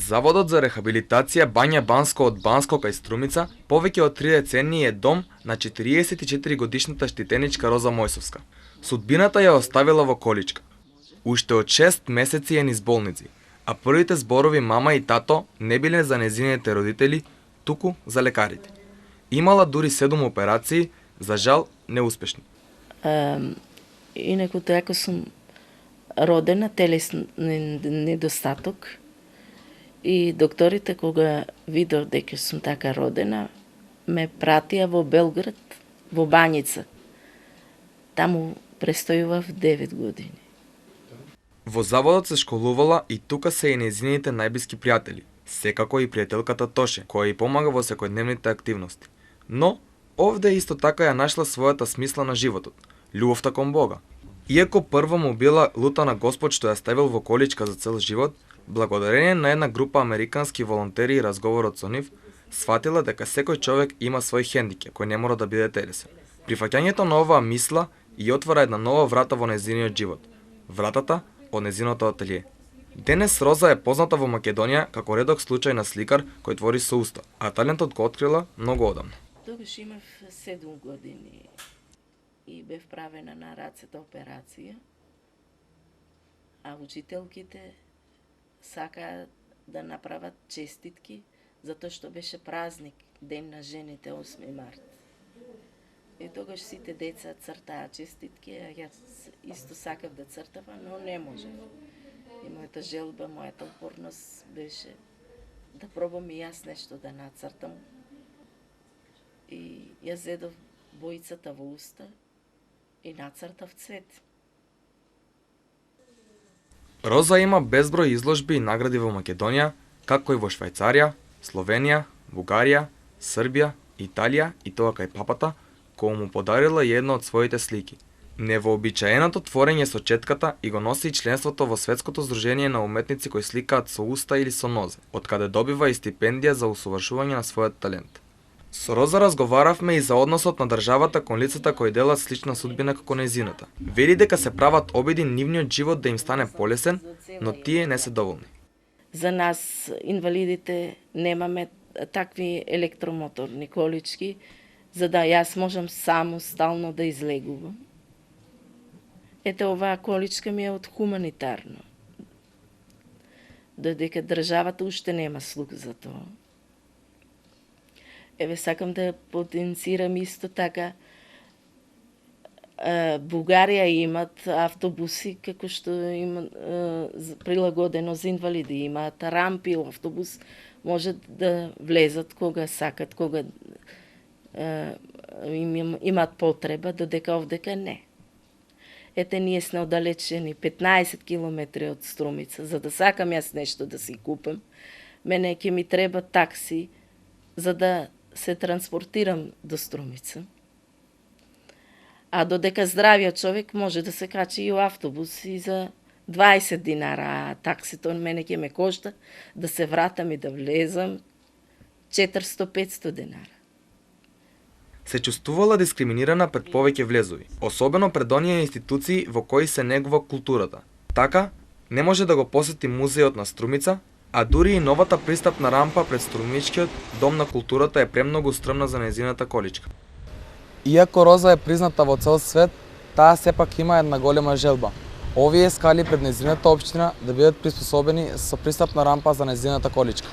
Заводот за рехабилитација Бања Банско од Банско кај Струмица повеќе од 3 децении е дом на 44 годишната штитеничка Роза Мојсовска. Судбината ја оставила во количка. Уште од 6 месеци е низ болници, а првите зборови мама и тато не биле за незините родители, туку за лекарите. Имала дури 7 операции, за жал неуспешни. Инаку така сум родена телесен недостаток и докторите кога видов дека сум така родена, ме пратија во Белград, во Банјица. Таму престојував 9 години. Во заводот се школувала и тука се и незините најблиски пријатели, секако и пријателката Тоше, која и помага во секојдневните активности. Но, овде исто така ја нашла својата смисла на животот, љубовта кон Бога. Иако прво му била лута на Господ што ја ставил во количка за цел живот, благодарение на една група американски волонтери и разговорот со нив, сватила дека секој човек има свој хендикеп кој не мора да биде телесен. Прифаќањето на оваа мисла и отвора една нова врата во незиниот живот. Вратата од незиното ателје. Денес Роза е позната во Македонија како редок случај на сликар кој твори со уста, а талентот го открила многу одамна. Тогаш имав 7 години и бев правена на рацете операција, а учителките сакаат да направат честитки затоа што беше празник, ден на жените 8 март. И тогаш сите деца цртаа честитки, а јас исто сакав да цртава, но не можев. И мојата желба, мојата упорност беше да пробам и јас нешто да нацртам. И јас зедов бојцата во уста и нацртав цвет. Роза има безброј изложби и награди во Македонија, како и во Швајцарија, Словенија, Бугарија, Србија, Италија и тоа кај папата, кој му подарила и една од своите слики. Невообичаеното творење со четката и го носи и членството во Светското здружение на уметници кои сликаат со уста или со нозе, од каде добива и стипендија за усовршување на својот талент. Со Роза разговаравме и за односот на државата кон лицата кои делат слична судбина како незината. Вели дека се прават обиди нивниот живот да им стане полесен, но тие не се доволни. За нас, инвалидите, немаме такви електромоторни колички, за да јас можам самостално да излегувам. Ете, оваа количка ми е од хуманитарно. Додека државата уште нема слух за тоа. Еве, сакам да потенцирам исто така. Бугарија имат автобуси како што има прилагодено за инвалиди. Имаат рампи, автобус може да влезат кога сакат, кога имаат потреба, додека овдека не. Ете, ние сме оддалечени 15 километри од Струмица. За да сакам јас нешто да си купам, мене ќе ми треба такси за да се транспортирам до Струмица. А додека здравиот човек може да се качи и у автобус и за 20 динара, а таксито мене ќе ме кошта да се вратам и да влезам 400-500 динара. Се чувствувала дискриминирана пред повеќе влезови, особено пред оние институции во кои се негува културата. Така, не може да го посети музеот на Струмица, а дури и новата пристапна рампа пред Струмичкиот дом на културата е премногу стрмна за незината количка. Иако Роза е призната во цел свет, таа сепак има една голема желба. Овие скали пред незината општина да бидат приспособени со пристапна рампа за незината количка.